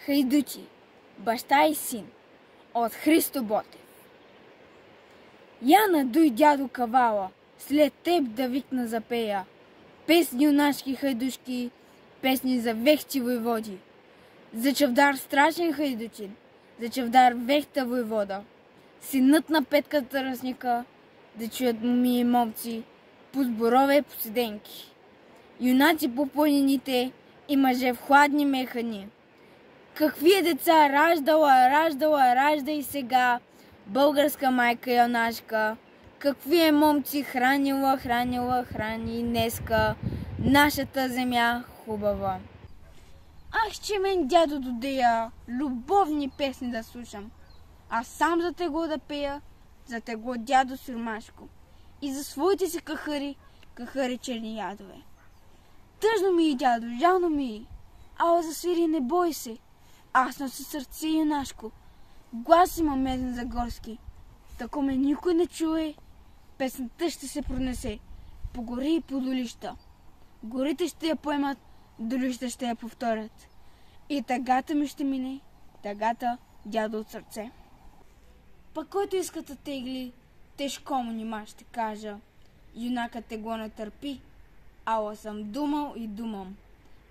Хайдути, баща и син от Христо Ботев. Я надуй, дядо Кавала, след теб да викна запея песни юнашки хайдушки, песни за вехти войводи, за Чавдар страшен хайдутин, за Чавдар вехта войвода, синът на Петката Ръсника, да чуят моми и момци по сборове по седенки, юнаци по планините и мъже в хладни механи. Какви деца ражда и сега българска майка юнашка, какви момци хранила, храни и днеска нашата земя хубава. Ах, че мен дядо додея любовни песни да слушам, а сам за тегло да пея, за тегло дядо Сюрмашко и за своите си кахари черни ядове. Тъжно ми и дядо, жално ми, ала засвири, не бой се, аз нося сърце юнашко, глас има меден за горски, тако ме никой не чуе, песната ще се пронесе по гори и по долища. Горите ще я поемат, долища ще я повторят. И тъгата ми ще мине, тъгата дядо от сърце. Пък който иска да тегли, тежко му нима ще кажа. Юнакът тегло не търпи, ала съм думал и думам.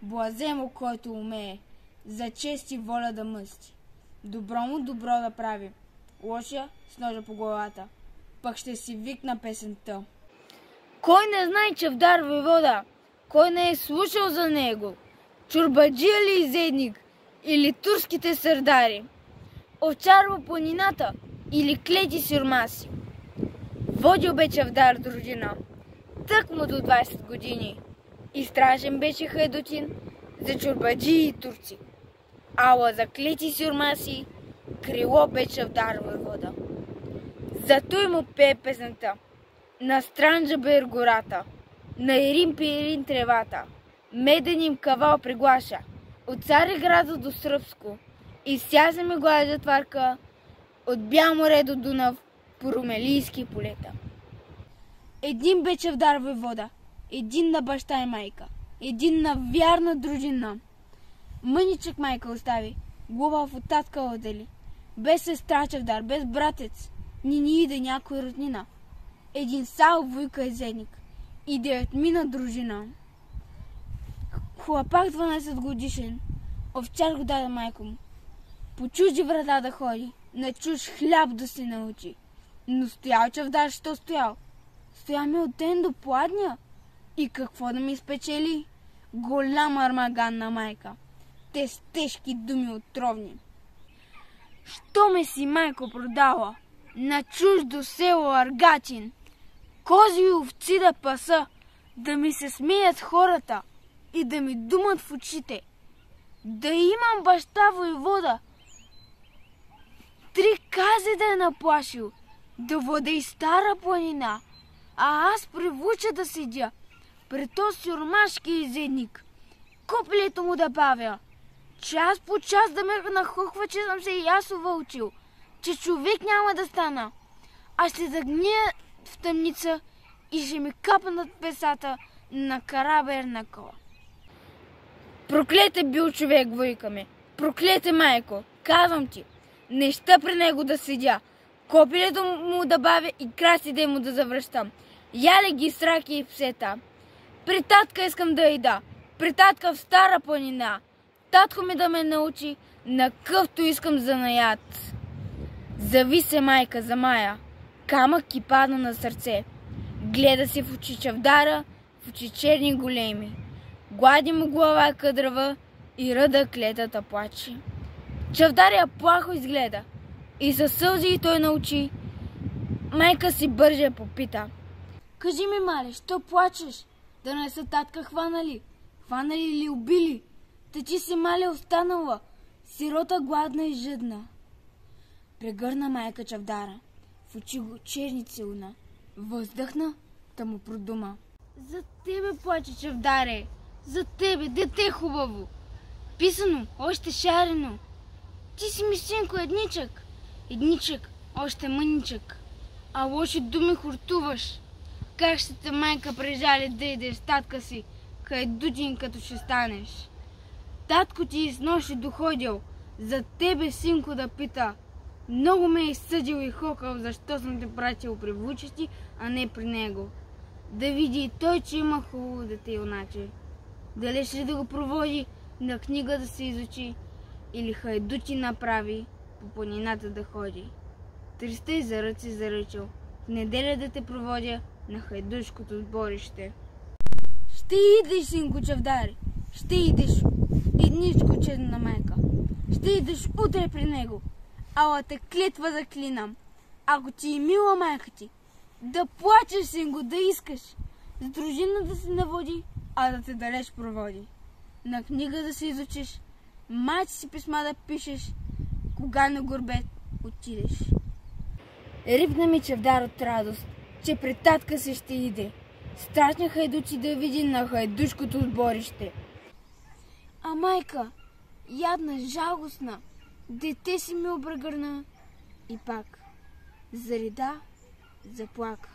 Блаземо, който умее, за чест и воля да мъсти. Добро му добро да прави, лоша с ножа по главата. Пък ще си викна песента. Кой не знае Чавдар войвода? Кой не е слушал за него? Чорбаджия ли изедник? Или турските сърдари? Овчарва планината? Или клети сюрмаси? Водил бе Чавдар дружина, тък му до 20 години. И страшен беше хайдутин за чорбаджии и турци. Ала за клети сюрмаси крило бе Чавдар войвода. Зато му пее песента. На Странджа бер гората, на Ирин пирин тревата, меден им кавал приглаша, от Цареграда до Сръбско, и сязе ми глада жатварка, от Бял море до Дунав, по румелийски полета. Един бе Чавдар войвода, един на баща и майка, един на вярна дружина. Мъничък майка остави, глава в татка отдели, без сестра Чавдар, без братец, ни иде някой роднина. Един сал вуйка и зедник и 9 мина дружина. Хлапак 12 годишен, овчар го даде майко му. По чужди врата да ходи, на чуж хляб да се научи. Но стоял Чавдар, що стоял? Стоя ми от ден до пладня. И какво да ми спечели? Голяма армаганна майка. Те с тежки думи отровни. Що ме си майко продала? На чуждо село Аргатин. Кози и овци да паса, да ми се смеят хората и да ми думат в очите. Да имам баща войвода, 3 кази да е наплашил, да владей стара планина, а аз привуча да седя пред този сюрмашки изедник, копелето му да бавя, час по час да ме нахухва, че съм се и аз увълчил, че човек няма да стана, а ще да гния в тъмница и ще ми капнат песата на караберна кола. Проклете бил човек, войка ми, проклете майко, казвам ти, не ща при него да седя, копилето му да бавя и красите му да завръщам. Яле ги сраки и псета. При татка искам да ида, при татка в стара планина. Татко ми да ме научи на къвто искам занаят. Зави се майка за Мая, камък и падна на сърце. Гледа се в очи Чавдара, в очи черни големи. Глади му глава къдрава и ръда клетата плаче. Чавдар я плахо изгледа и със сълзи и той научи. Майка си бърже попита. Кажи ми, мале, що плачеш? Да не са татка хванали? Хванали или убили? Та ти си, мале, останала, сирота гладна и жадна. Прегърна майка Чавдара, в очи го черни целуна. Въздъхна, та му продума. За тебе плаче, Чавдаре, за тебе, дете хубаво. Писано, още шарено. Ти си ми синко едничък, още мъничък. А лоши думи хортуваш. Как ще те майка прежали да идеш татка си, хайдутин като ще станеш. Татко ти из нощи доходил, За тебе, синко, да пита. Много ме е съдил и хокал, защо съм те пратил при вучести, а не при него. Да види и той, че има хубаво дете юначе. Дали ще да го проводи на книга да се изучи, или хайдути направи по планината да ходи. Тристай за ръци заръчал, в неделя да те проводя на хайдушкото сборище. Ще идеш, синко чавдари, ще идеш, едничко чедна майка. Ще идеш утре при него, ала те клетва заклинам. Ако ти е мила майка ти, да плачеш, синко, да искаш, с дружина да се наводи, а да те далеч проводи. На книга да се изучиш, майче си писма да пишеш, кога на горбет отидеш. Рипна ми чавдар от радост, че пред татка си ще иде. Страшни хайдуци да види на хайдушкото сборище. А майка, ядна, жалостна, дете си ми обръгърна и пак зарида, заплака.